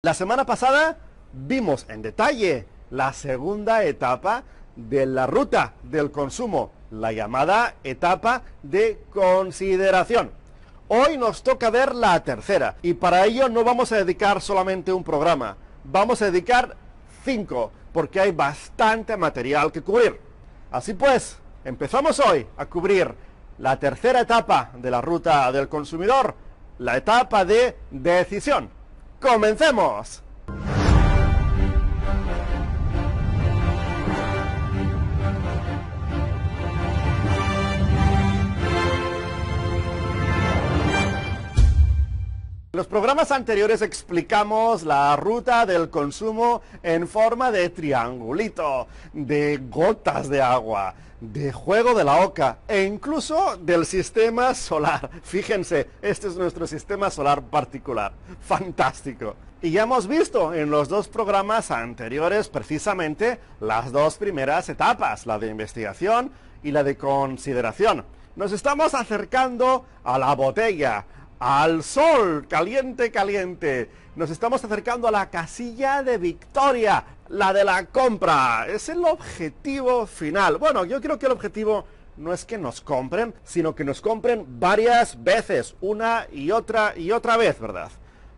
La semana pasada vimos en detalle la segunda etapa de la ruta del consumo, la llamada etapa de consideración. Hoy nos toca ver la tercera y para ello no vamos a dedicar solamente un programa, vamos a dedicar 5 porque hay bastante material que cubrir. Así pues, empezamos hoy a cubrir la tercera etapa de la ruta del consumidor, la etapa de decisión. ¡Comencemos! En los programas anteriores explicamos la ruta del consumo en forma de triangulito, de gotas de agua, de juego de la oca e incluso del sistema solar. Fíjense, este es nuestro sistema solar particular. Fantástico. Y ya hemos visto en los dos programas anteriores precisamente las dos primeras etapas, la de investigación y la de consideración. Nos estamos acercando a la botella, al sol, caliente, caliente. Nos estamos acercando a la casilla de victoria, la de la compra. Es el objetivo final. Bueno, yo creo que el objetivo no es que nos compren, sino que nos compren varias veces, una y otra vez, ¿verdad?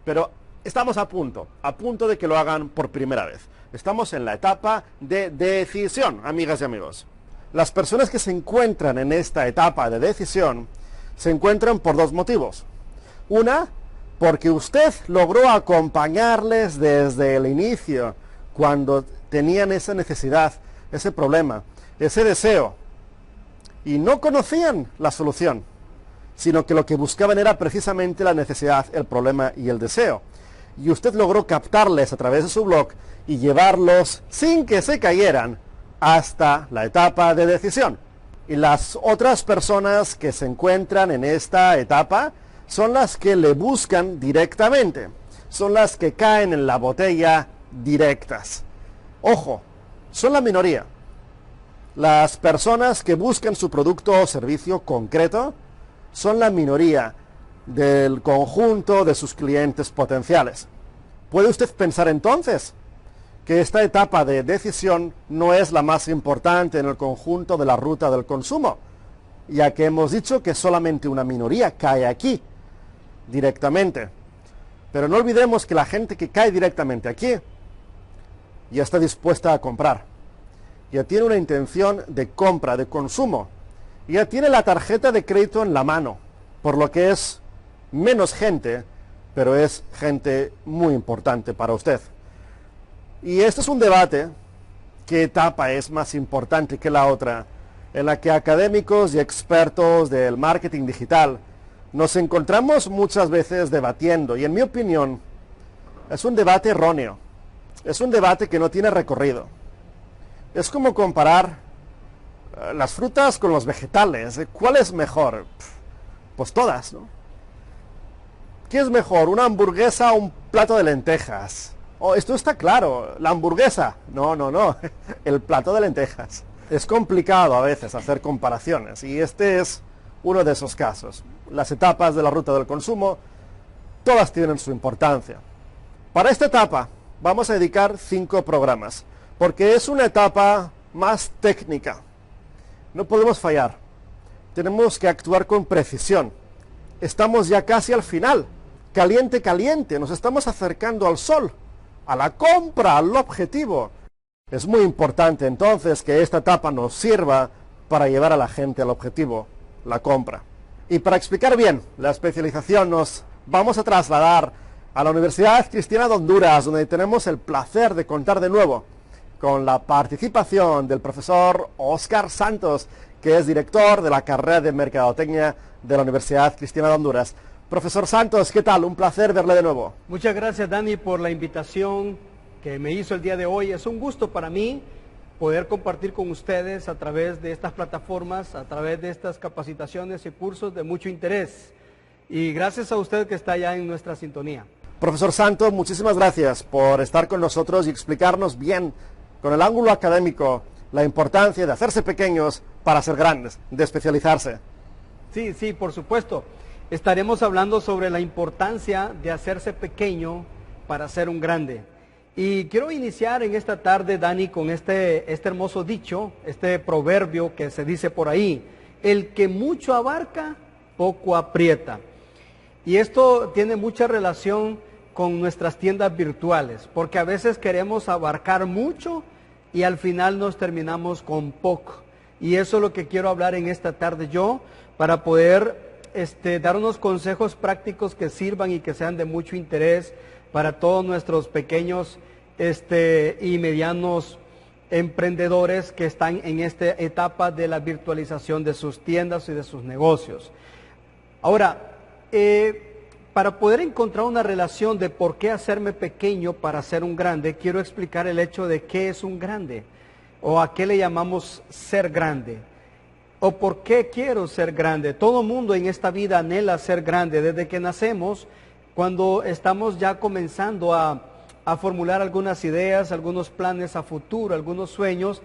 Pero estamos a punto de que lo hagan por primera vez. Estamos en la etapa de decisión, amigas y amigos. Las personas que se encuentran en esta etapa de decisión se encuentran por dos motivos. Una, porque usted logró acompañarles desde el inicio, cuando tenían esa necesidad, ese problema, ese deseo, y no conocían la solución, sino que lo que buscaban era precisamente la necesidad, el problema y el deseo. Y usted logró captarles a través de su blog y llevarlos sin que se cayeran hasta la etapa de decisión. Y las otras personas que se encuentran en esta etapa son las que le buscan directamente, son las que caen en la botella directas. Ojo, son la minoría. Las personas que buscan su producto o servicio concreto son la minoría del conjunto de sus clientes potenciales. ¿Puede usted pensar entonces que esta etapa de decisión no es la más importante en el conjunto de la ruta del consumo, ya que hemos dicho que solamente una minoría cae aquí directamente? Pero no olvidemos que la gente que cae directamente aquí ya está dispuesta a comprar, ya tiene una intención de compra, de consumo, ya tiene la tarjeta de crédito en la mano, por lo que es menos gente, pero es gente muy importante para usted. Y este es un debate: ¿qué etapa es más importante que la otra?, en la que académicos y expertos del marketing digital nos encontramos muchas veces debatiendo, y en mi opinión es un debate erróneo, es un debate que no tiene recorrido. Es como comparar las frutas con los vegetales. ¿Cuál es mejor? Pues todas, ¿no? ¿Qué es mejor, una hamburguesa o un plato de lentejas? Oh, esto está claro, la hamburguesa. No, el plato de lentejas. Es complicado a veces hacer comparaciones, y este es uno de esos casos. Las etapas de la ruta del consumo, todas tienen su importancia. Para esta etapa vamos a dedicar 5 programas, porque es una etapa más técnica. No podemos fallar. Tenemos que actuar con precisión. Estamos ya casi al final. Caliente, caliente. Nos estamos acercando al sol, a la compra, al objetivo. Es muy importante entonces que esta etapa nos sirva para llevar a la gente al objetivo, la compra. Y para explicar bien la especialización nos vamos a trasladar a la Universidad Cristiana de Honduras, donde tenemos el placer de contar de nuevo con la participación del profesor Óscar Santos, que es director de la carrera de Mercadotecnia de la Universidad Cristiana de Honduras. Profesor Santos, ¿qué tal? Un placer verle de nuevo. Muchas gracias, Dani, por la invitación que me hizo el día de hoy. Es un gusto para mí poder compartir con ustedes a través de estas plataformas, a través de estas capacitaciones y cursos de mucho interés. Y gracias a usted que está ya en nuestra sintonía. Profesor Santos, muchísimas gracias por estar con nosotros y explicarnos bien, con el ángulo académico, la importancia de hacerse pequeños para ser grandes, de especializarse. Sí, por supuesto. Estaremos hablando sobre la importancia de hacerse pequeño para ser un grande. Y quiero iniciar en esta tarde, Dani, con este hermoso dicho, este proverbio que se dice por ahí: el que mucho abarca, poco aprieta. Y esto tiene mucha relación con nuestras tiendas virtuales, porque a veces queremos abarcar mucho y al final nos terminamos con poco. Y eso es lo que quiero hablar en esta tarde yo, para poder dar unos consejos prácticos que sirvan y que sean de mucho interés para todos nuestros pequeños y medianos emprendedores que están en esta etapa de la virtualización de sus tiendas y de sus negocios. Ahora, para poder encontrar una relación de por qué hacerme pequeño para ser un grande, quiero explicar el hecho de qué es un grande, o a qué le llamamos ser grande, o por qué quiero ser grande. Todo mundo en esta vida anhela ser grande desde que nacemos, cuando estamos ya comenzando a formular algunas ideas, algunos planes a futuro, algunos sueños.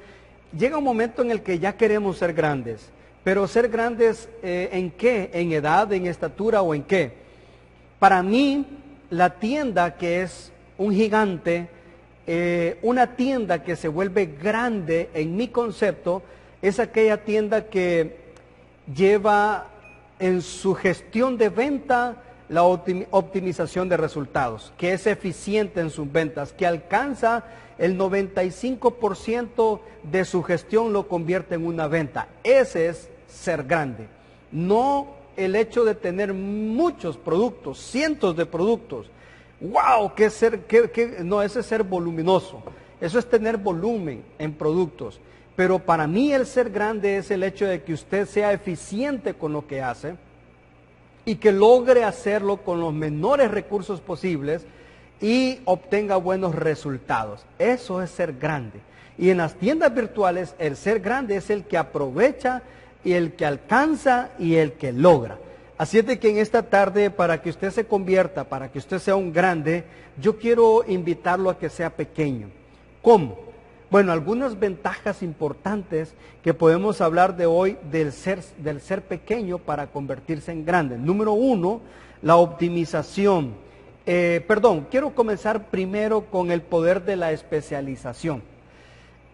Llega un momento en el que ya queremos ser grandes, pero ser grandes ¿en qué? ¿En edad, en estatura o en qué? Para mí, la tienda que es un gigante, una tienda que se vuelve grande en mi concepto, es aquella tienda que lleva en su gestión de venta la optimización de resultados, que es eficiente en sus ventas, que alcanza el 95% de su gestión, lo convierte en una venta. Ese es ser grande. No el hecho de tener muchos productos, cientos de productos. ¡Wow! No, ese es ser voluminoso. Eso es tener volumen en productos. Pero para mí el ser grande es el hecho de que usted sea eficiente con lo que hace y que logre hacerlo con los menores recursos posibles y obtenga buenos resultados. Eso es ser grande. Y en las tiendas virtuales, el ser grande es el que aprovecha y el que alcanza y el que logra. Así es de que en esta tarde, para que usted se convierta, para que usted sea un grande, yo quiero invitarlo a que sea pequeño. ¿Cómo? Bueno, algunas ventajas importantes que podemos hablar de hoy del ser pequeño para convertirse en grande. Número uno, la optimización. Quiero comenzar primero con el poder de la especialización.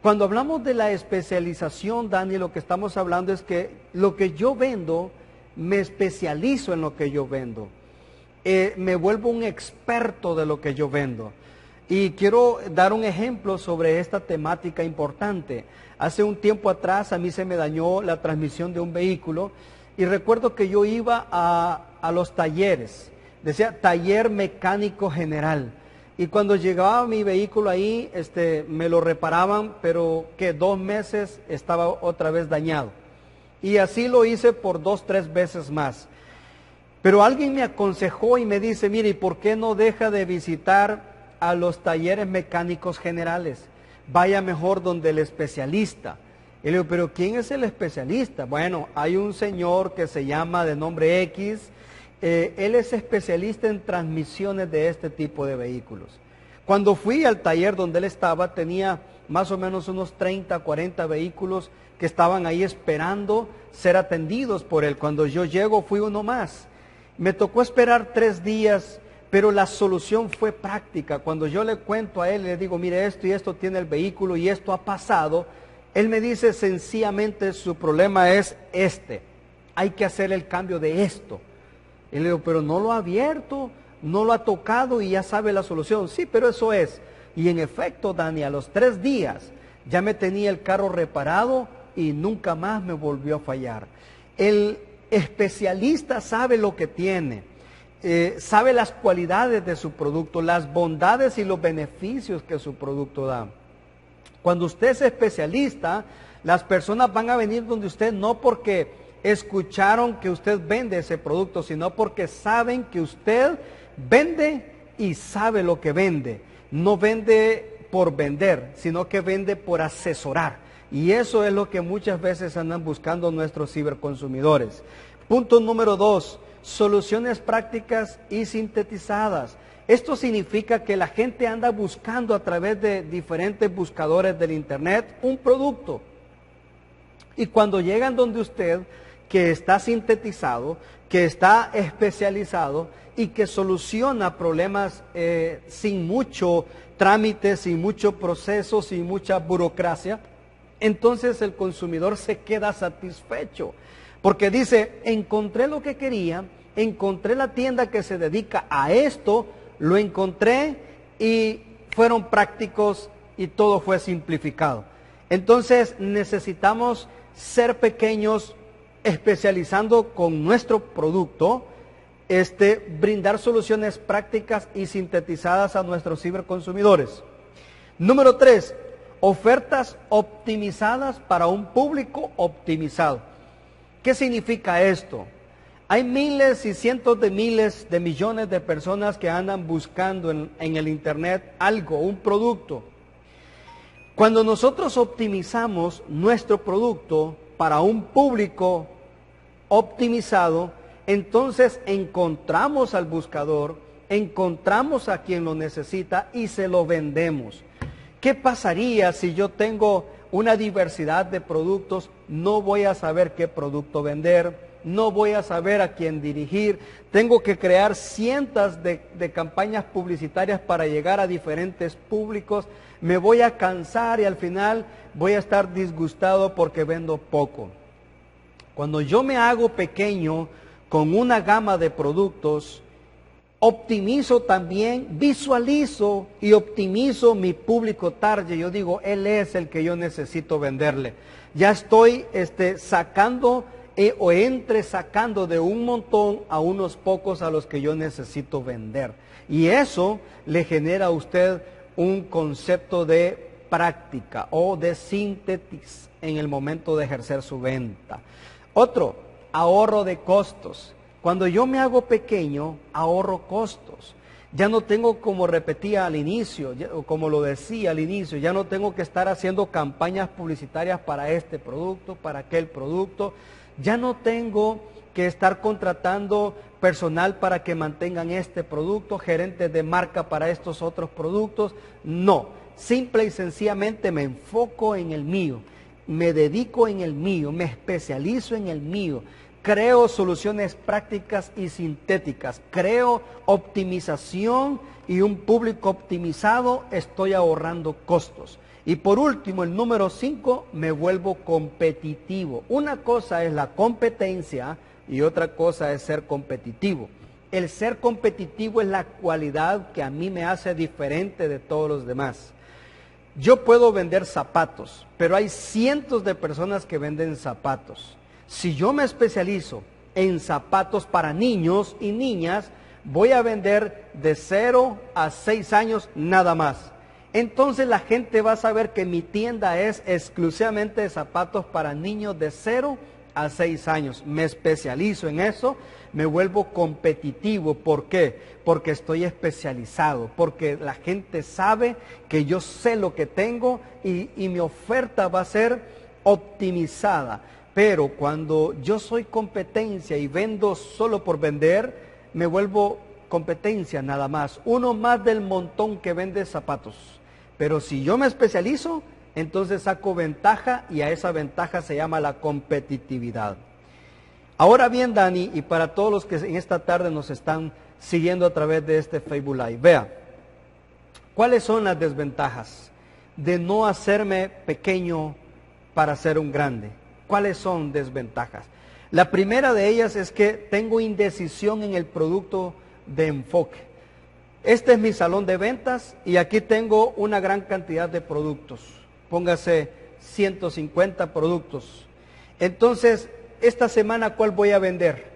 Cuando hablamos de la especialización, Dani, lo que estamos hablando es que lo que yo vendo, me especializo en lo que yo vendo. Me vuelvo un experto de lo que yo vendo. Y quiero dar un ejemplo sobre esta temática importante. Hace un tiempo atrás a mí se me dañó la transmisión de un vehículo y recuerdo que yo iba a los talleres, decía taller mecánico general. Y cuando llegaba mi vehículo ahí, me lo reparaban, pero que 2 meses estaba otra vez dañado. Y así lo hice por 2, 3 veces más. Pero alguien me aconsejó y me dice, mire, ¿y por qué no deja de visitar a los talleres mecánicos generales? Vaya mejor donde el especialista. Y le digo, ¿pero quién es el especialista? Bueno, hay un señor que se llama de nombre X, él es especialista en transmisiones de este tipo de vehículos. Cuando fui al taller donde él estaba, tenía más o menos unos 30, 40 vehículos que estaban ahí esperando ser atendidos por él. Cuando yo llego, fui uno más. Me tocó esperar 3 días, pero la solución fue práctica. Cuando yo le cuento a él, le digo, mire, esto y esto tiene el vehículo y esto ha pasado, él me dice sencillamente, su problema es hay que hacer el cambio de esto. Y le digo, pero no lo ha abierto, no lo ha tocado y ya sabe la solución. Sí, pero eso es. Y en efecto, Dani, a los 3 días ya me tenía el carro reparado y nunca más me volvió a fallar. El especialista sabe lo que tiene. Sabe las cualidades de su producto, las bondades y los beneficios que su producto da. Cuando usted es especialista, las personas van a venir donde usted no porque escucharon que usted vende ese producto, sino porque saben que usted vende y sabe lo que vende. No vende por vender, sino que vende por asesorar. Y eso es lo que muchas veces andan buscando nuestros ciberconsumidores. Punto número 2. Soluciones prácticas y sintetizadas. Esto significa que la gente anda buscando a través de diferentes buscadores del internet un producto. Y cuando llegan donde usted, que está sintetizado, que está especializado y que soluciona problemas sin mucho trámite, sin mucho proceso, sin mucha burocracia, entonces el consumidor se queda satisfecho. Porque dice, encontré lo que quería, encontré la tienda que se dedica a esto, lo encontré y fueron prácticos y todo fue simplificado. Entonces necesitamos ser pequeños, especializando con nuestro producto, brindar soluciones prácticas y sintetizadas a nuestros ciberconsumidores. Número 3, ofertas optimizadas para un público optimizado. ¿Qué significa esto? Hay miles y cientos de miles de millones de personas que andan buscando en el internet algo, un producto. Cuando nosotros optimizamos nuestro producto para un público optimizado, entonces encontramos al buscador, encontramos a quien lo necesita y se lo vendemos. ¿Qué pasaría si yo tengo una diversidad de productos? No voy a saber qué producto vender, no voy a saber a quién dirigir, tengo que crear cientos de campañas publicitarias para llegar a diferentes públicos, me voy a cansar y al final voy a estar disgustado porque vendo poco. Cuando yo me hago pequeño con una gama de productos, optimizo también, visualizo y optimizo mi público target. Yo digo, él es el que yo necesito venderle. Ya estoy sacando o entresacando de un montón a unos pocos a los que yo necesito vender. Y eso le genera a usted un concepto de práctica o de síntesis en el momento de ejercer su venta. Otro, ahorro de costos. Cuando yo me hago pequeño, ahorro costos. Ya no tengo, como repetía al inicio, o como lo decía al inicio, ya no tengo que estar haciendo campañas publicitarias para este producto, para aquel producto. Ya no tengo que estar contratando personal para que mantengan este producto, gerentes de marca para estos otros productos. No, simple y sencillamente me enfoco en el mío, me dedico en el mío, me especializo en el mío. Creo soluciones prácticas y sintéticas, creo optimización y un público optimizado, estoy ahorrando costos. Y por último, el número 5, me vuelvo competitivo. Una cosa es la competencia y otra cosa es ser competitivo. El ser competitivo es la cualidad que a mí me hace diferente de todos los demás. Yo puedo vender zapatos, pero hay cientos de personas que venden zapatos. Si yo me especializo en zapatos para niños y niñas, voy a vender de 0 a 6 años nada más. Entonces la gente va a saber que mi tienda es exclusivamente de zapatos para niños de 0 a 6 años. Me especializo en eso, me vuelvo competitivo. ¿Por qué? Porque estoy especializado, porque la gente sabe que yo sé lo que tengo y mi oferta va a ser optimizada. Pero cuando yo soy competencia y vendo solo por vender, me vuelvo competencia nada más. Uno más del montón que vende zapatos. Pero si yo me especializo, entonces saco ventaja y a esa ventaja se llama la competitividad. Ahora bien, Dani, y para todos los que en esta tarde nos están siguiendo a través de este Facebook Live, vea, ¿cuáles son las desventajas de no hacerme pequeño para ser un grande? ¿Cuáles son desventajas? La primera de ellas es que tengo indecisión en el producto de enfoque. Este es mi salón de ventas y aquí tengo una gran cantidad de productos. Póngase 150 productos. Entonces, esta semana, ¿cuál voy a vender?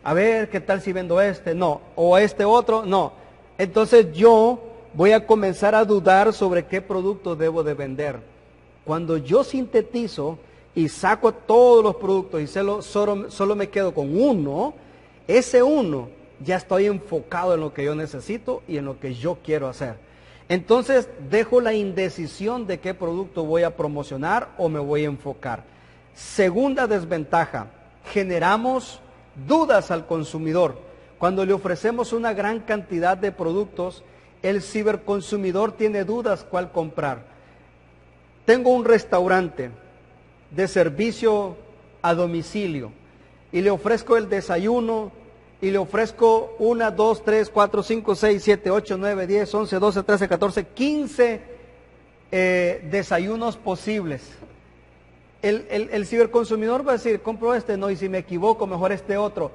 A ver, ¿qué tal si vendo este? No. ¿O este otro? No. Entonces yo voy a comenzar a dudar sobre qué producto debo de vender. Cuando yo sintetizo y saco todos los productos y solo me quedo con uno, ese uno ya estoy enfocado en lo que yo necesito y en lo que yo quiero hacer. Entonces dejo la indecisión de qué producto voy a promocionar o me voy a enfocar. Segunda desventaja, generamos dudas al consumidor. Cuando le ofrecemos una gran cantidad de productos, el ciberconsumidor tiene dudas cuál comprar. Tengo un restaurante de servicio a domicilio. y le ofrezco el desayuno, y le ofrezco 1, 2, 3, 4, 5, 6, 7, 8, 9, 10, 11, 12, 13, 14, 15 desayunos posibles. El ciberconsumidor va a decir, compro este, no, y si me equivoco, mejor este otro.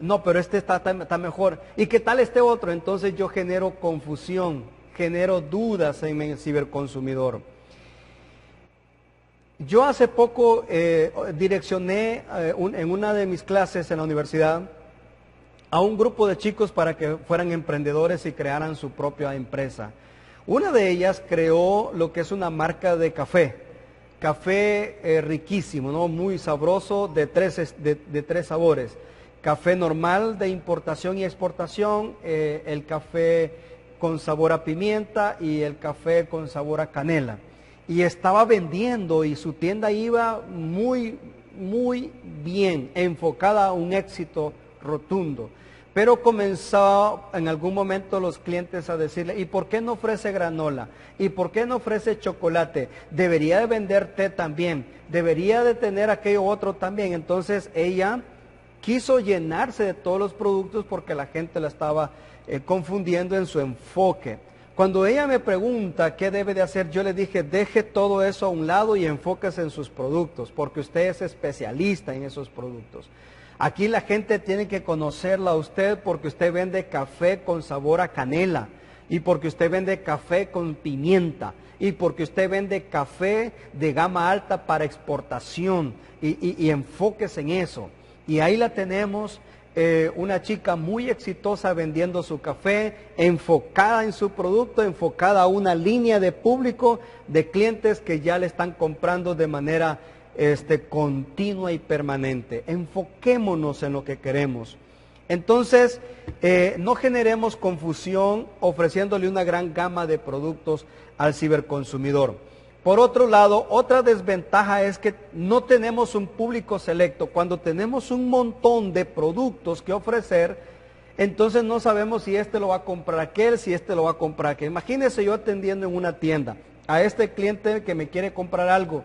No, pero este está mejor. ¿Y qué tal este otro? Entonces yo genero confusión, genero dudas en el ciberconsumidor. Yo hace poco direccioné en una de mis clases en la universidad a un grupo de chicos para que fueran emprendedores y crearan su propia empresa. Una de ellas creó lo que es una marca de café. Café riquísimo, ¿no? Muy sabroso, de tres sabores. Café normal de importación y exportación, el café con sabor a pimienta y el café con sabor a canela. Y estaba vendiendo y su tienda iba muy, muy bien, enfocada a un éxito rotundo. Pero comenzó en algún momento los clientes a decirle, ¿y por qué no ofrece granola? ¿Y por qué no ofrece chocolate? Debería de vender té también, debería de tener aquello otro también. Entonces ella quiso llenarse de todos los productos porque la gente la estaba confundiendo en su enfoque. Cuando ella me pregunta qué debe de hacer, yo le dije, deje todo eso a un lado y enfóquese en sus productos, porque usted es especialista en esos productos. Aquí la gente tiene que conocerla a usted porque usted vende café con sabor a canela, y porque usted vende café con pimienta, y porque usted vende café de gama alta para exportación, y enfóquese en eso. Y ahí la tenemos, una chica muy exitosa vendiendo su café, enfocada en su producto, enfocada a una línea de público, de clientes que ya le están comprando de manera continua y permanente. Enfoquémonos en lo que queremos. Entonces, no generemos confusión ofreciéndole una gran gama de productos al ciberconsumidor. Por otro lado, otra desventaja es que no tenemos un público selecto. Cuando tenemos un montón de productos que ofrecer, entonces no sabemos si este lo va a comprar aquel, si este lo va a comprar aquel. Imagínese yo atendiendo en una tienda a este cliente que me quiere comprar algo,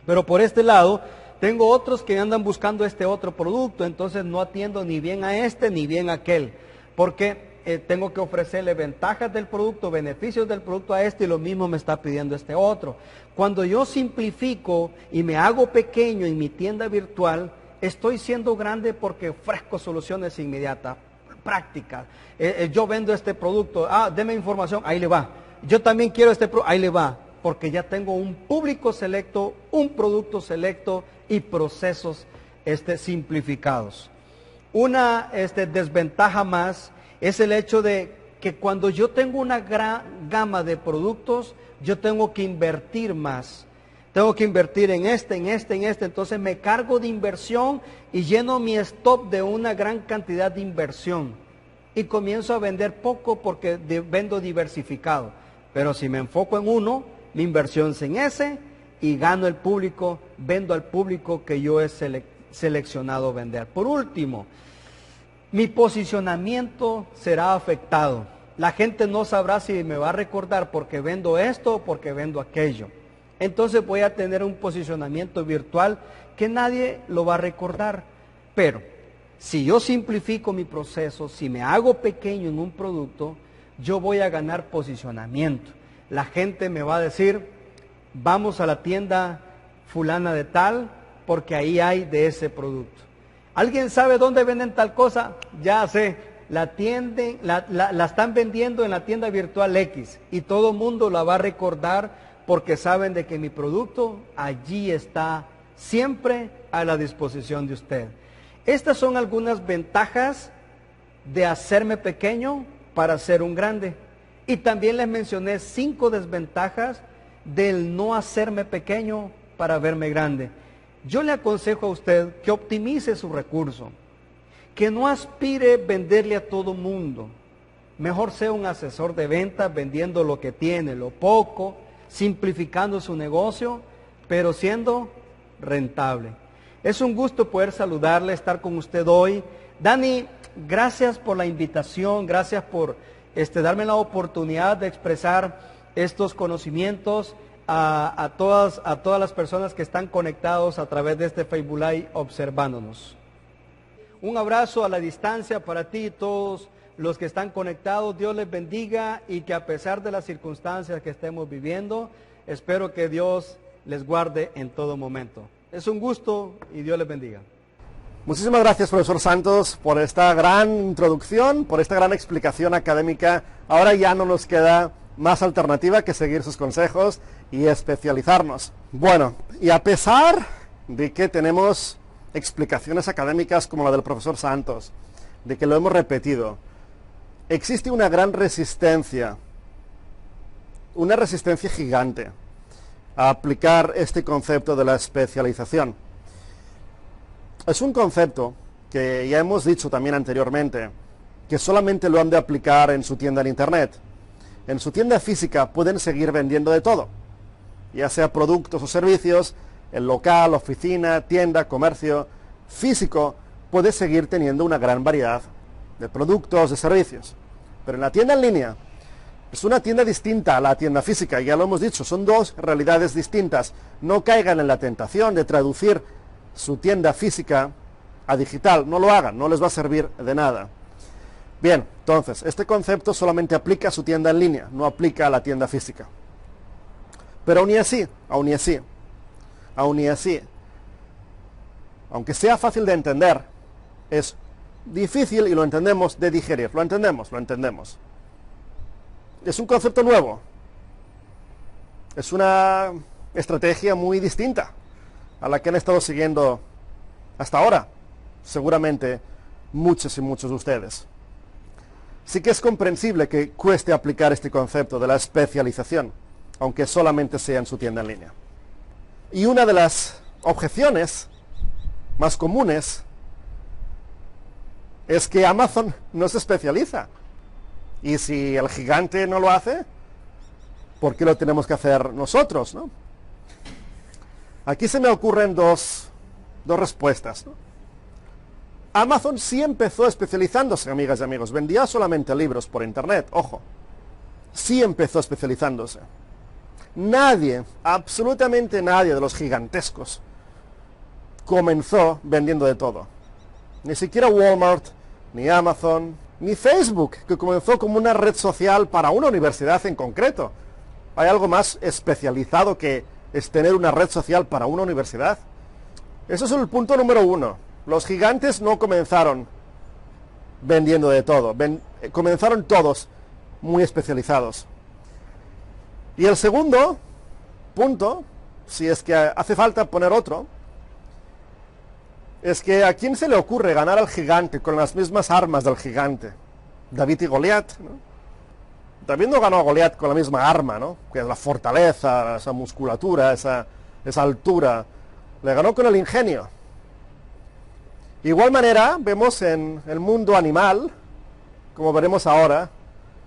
pero por este lado tengo otros que andan buscando este otro producto, entonces no atiendo ni bien a este ni bien a aquel, porque tengo que ofrecerle ventajas del producto, beneficios del producto a este, y lo mismo me está pidiendo este otro. Cuando yo simplifico y me hago pequeño en mi tienda virtual, estoy siendo grande porque ofrezco soluciones inmediatas, prácticas. Yo vendo este producto, deme información, ahí le va. Yo también quiero este producto, ahí le va, porque ya tengo un público selecto, un producto selecto y procesos simplificados. Una desventaja más es el hecho de que cuando yo tengo una gran gama de productos, yo tengo que invertir más. Tengo que invertir en este, entonces me cargo de inversión y lleno mi stock de una gran cantidad de inversión. Y comienzo a vender poco porque vendo diversificado. Pero si me enfoco en uno, mi inversión es en ese y gano el público, vendo al público que yo he seleccionado vender. Por último, mi posicionamiento será afectado. La gente no sabrá si me va a recordar porque vendo esto o porque vendo aquello. Entonces voy a tener un posicionamiento virtual que nadie lo va a recordar. Pero si yo simplifico mi proceso, si me hago pequeño en un producto, yo voy a ganar posicionamiento. La gente me va a decir, vamos a la tienda fulana de tal, porque ahí hay de ese producto. ¿Alguien sabe dónde venden tal cosa? Ya sé, la están vendiendo en la tienda virtual X y todo el mundo la va a recordar porque saben de que mi producto allí está siempre a la disposición de usted. Estas son algunas ventajas de hacerme pequeño para ser un grande. Y también les mencioné 5 desventajas del no hacerme pequeño para verme grande. Yo le aconsejo a usted que optimice su recurso, que no aspire venderle a todo mundo. Mejor sea un asesor de ventas vendiendo lo que tiene, lo poco, simplificando su negocio, pero siendo rentable. Es un gusto poder saludarle, estar con usted hoy. Dani, gracias por la invitación, gracias por darme la oportunidad de expresar estos conocimientos. a todas las personas que están conectados a través de este Facebook Live observándonos. Un abrazo a la distancia para ti y todos los que están conectados. Dios les bendiga y que a pesar de las circunstancias que estemos viviendo, espero que Dios les guarde en todo momento. Es un gusto y Dios les bendiga. Muchísimas gracias, profesor Santos, por esta gran introducción, por esta gran explicación académica. Ahora ya no nos queda más alternativa que seguir sus consejos y especializarnos. Bueno, y a pesar de que tenemos explicaciones académicas como la del profesor Santos, de que lo hemos repetido, existe una gran resistencia, una resistencia gigante a aplicar este concepto de la especialización. Es un concepto que ya hemos dicho también anteriormente, que solamente lo han de aplicar en su tienda en internet. En su tienda física pueden seguir vendiendo de todo, ya sea productos o servicios, el local, oficina, tienda, comercio físico puede seguir teniendo una gran variedad de productos, de servicios. Pero en la tienda en línea es una tienda distinta a la tienda física, ya lo hemos dicho, son dos realidades distintas. No caigan en la tentación de traducir su tienda física a digital, no lo hagan, no les va a servir de nada. Bien, entonces, este concepto solamente aplica a su tienda en línea, no aplica a la tienda física. Pero aún y así, aunque sea fácil de entender, es difícil, y lo entendemos, de digerir. Lo entendemos. Es un concepto nuevo. Es una estrategia muy distinta a la que han estado siguiendo hasta ahora, seguramente muchos y muchos de ustedes. Sí que es comprensible que cueste aplicar este concepto de la especialización, aunque solamente sea en su tienda en línea. Y una de las objeciones más comunes es que Amazon no se especializa. Y si el gigante no lo hace, ¿por qué lo tenemos que hacer nosotros, no? Aquí se me ocurren dos respuestas, ¿no? Amazon sí empezó especializándose, amigas y amigos. Vendía solamente libros por internet, ojo. Sí empezó especializándose. Nadie, absolutamente nadie de los gigantescos comenzó vendiendo de todo. Ni siquiera Walmart, ni Amazon, ni Facebook, que comenzó como una red social para una universidad en concreto. ¿Hay algo más especializado que es tener una red social para una universidad? Eso es el punto número uno. Los gigantes no comenzaron vendiendo de todo. Comenzaron todos muy especializados. Y el segundo punto, si es que hace falta poner otro, es que ¿a quién se le ocurre ganar al gigante con las mismas armas del gigante? David y Goliat, ¿no? David no ganó a Goliat con la misma arma, ¿no? Que es la fortaleza, esa musculatura, esa altura. Le ganó con el ingenio. De igual manera, vemos en el mundo animal, como veremos ahora,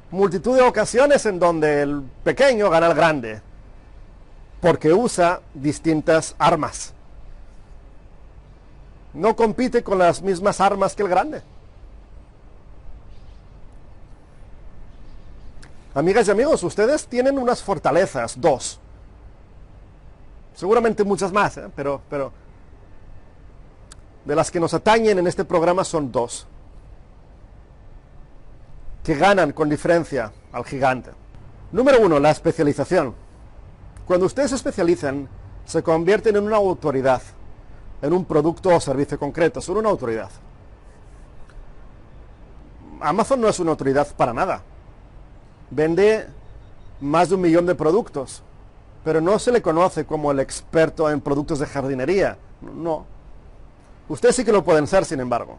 multitud de ocasiones en donde el pequeño gana al grande, porque usa distintas armas. No compite con las mismas armas que el grande. Amigas y amigos, ustedes tienen unas fortalezas, dos. Seguramente muchas más, pero de las que nos atañen en este programa son dos, que ganan con diferencia al gigante. Número uno, la especialización. Cuando ustedes se especializan, se convierten en una autoridad, en un producto o servicio concreto, son una autoridad. Amazon no es una autoridad para nada. Vende más de 1 millón de productos, pero no se le conoce como el experto en productos de jardinería. No. Ustedes sí que lo pueden ser, sin embargo,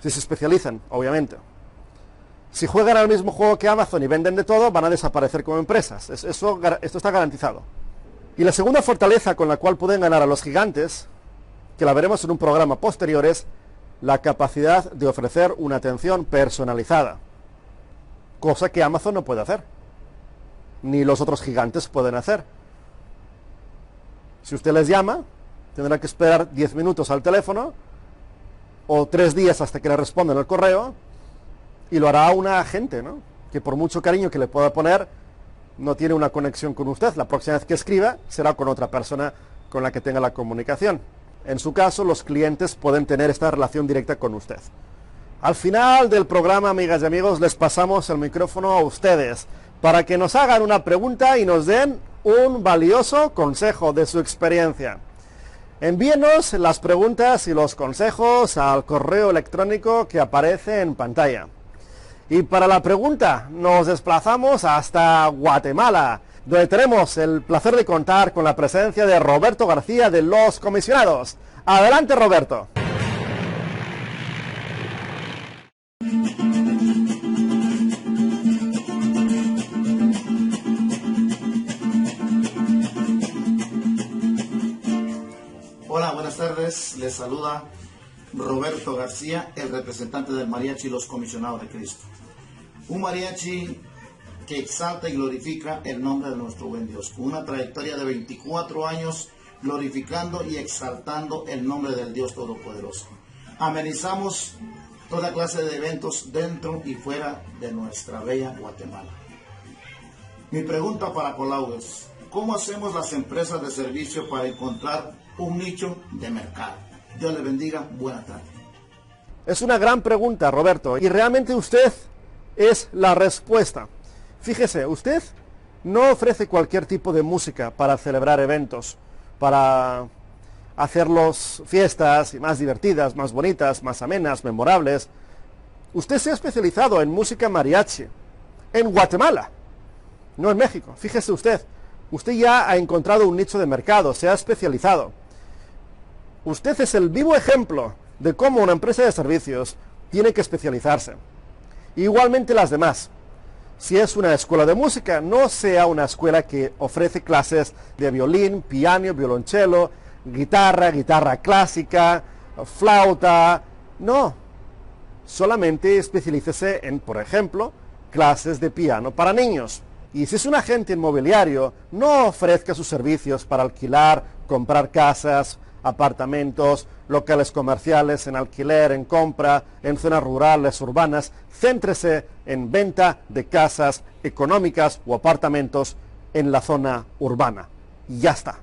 si se especializan, obviamente. Si juegan al mismo juego que Amazon y venden de todo, van a desaparecer como empresas. Esto está garantizado. Y la segunda fortaleza con la cual pueden ganar a los gigantes, que la veremos en un programa posterior, es la capacidad de ofrecer una atención personalizada. Cosa que Amazon no puede hacer, ni los otros gigantes pueden hacer. Si usted les llama, tendrá que esperar 10 minutos al teléfono, o 3 días hasta que le respondan el correo, y lo hará una agente, ¿no? Que por mucho cariño que le pueda poner, no tiene una conexión con usted. La próxima vez que escriba será con otra persona con la que tenga la comunicación. En su caso, los clientes pueden tener esta relación directa con usted. Al final del programa, amigas y amigos, les pasamos el micrófono a ustedes para que nos hagan una pregunta y nos den un valioso consejo de su experiencia. Envíenos las preguntas y los consejos al correo electrónico que aparece en pantalla. Y para la pregunta nos desplazamos hasta Guatemala, donde tenemos el placer de contar con la presencia de Roberto García de Los Comisionados. Adelante, Roberto. Hola, buenas tardes. Les saluda Roberto García, el representante del mariachi Los Comisionados de Cristo. Un mariachi que exalta y glorifica el nombre de nuestro buen Dios, con una trayectoria de 24 años glorificando y exaltando el nombre del Dios Todopoderoso. Amenizamos toda clase de eventos dentro y fuera de nuestra bella Guatemala. Mi pregunta para Colau es: ¿cómo hacemos las empresas de servicio para encontrar un nicho de mercado? Dios le bendiga, buenas tardes. Es una gran pregunta, Roberto, y realmente usted es la respuesta. Fíjese, usted no ofrece cualquier tipo de música para celebrar eventos, para hacerlos fiestas más divertidas, más bonitas, más amenas, memorables. Usted se ha especializado en música mariachi en Guatemala, no en México. Fíjese usted ya ha encontrado un nicho de mercado, se ha especializado. Usted es el vivo ejemplo de cómo una empresa de servicios tiene que especializarse. Igualmente las demás. Si es una escuela de música, no sea una escuela que ofrece clases de violín, piano, violonchelo, guitarra clásica, flauta. No. Solamente especialícese en, por ejemplo, clases de piano para niños. Y si es un agente inmobiliario, no ofrezca sus servicios para alquilar, comprar casas, apartamentos, locales comerciales en alquiler, en compra, en zonas rurales, urbanas. Céntrese en venta de casas económicas o apartamentos en la zona urbana. Y ya está.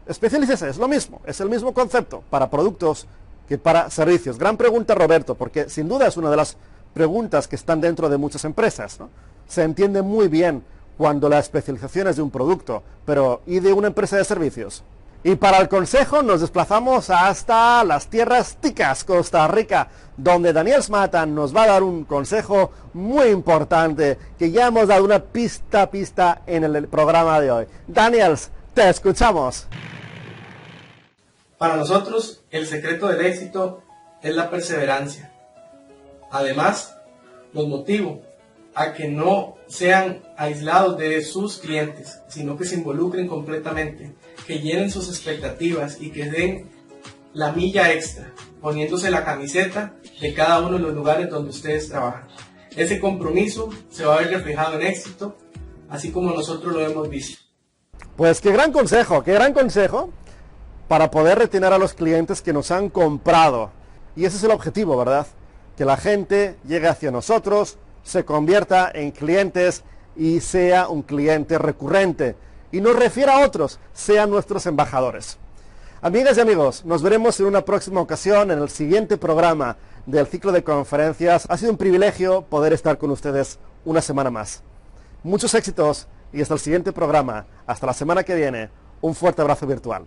Especialícese, es lo mismo, es el mismo concepto para productos que para servicios. Gran pregunta, Roberto, porque sin duda es una de las preguntas que están dentro de muchas empresas, ¿no? Se entiende muy bien cuando la especialización es de un producto, pero ¿y de una empresa de servicios? Y para el consejo nos desplazamos hasta las tierras ticas, Costa Rica, donde Daniel Smatan nos va a dar un consejo muy importante, que ya hemos dado una pista en el programa de hoy. Daniel, te escuchamos. Para nosotros, el secreto del éxito es la perseverancia. Además, los motivo a que no sean aislados de sus clientes, sino que se involucren completamente, que llenen sus expectativas y que den la milla extra, poniéndose la camiseta de cada uno de los lugares donde ustedes trabajan. Ese compromiso se va a ver reflejado en éxito, así como nosotros lo hemos visto. Pues qué gran consejo para poder retener a los clientes que nos han comprado. Y ese es el objetivo, ¿verdad? Que la gente llegue hacia nosotros, se convierta en clientes y sea un cliente recurrente y nos refiera a otros, sean nuestros embajadores. Amigas y amigos, nos veremos en una próxima ocasión en el siguiente programa del ciclo de conferencias. Ha sido un privilegio poder estar con ustedes una semana más. Muchos éxitos y hasta el siguiente programa. Hasta la semana que viene. Un fuerte abrazo virtual.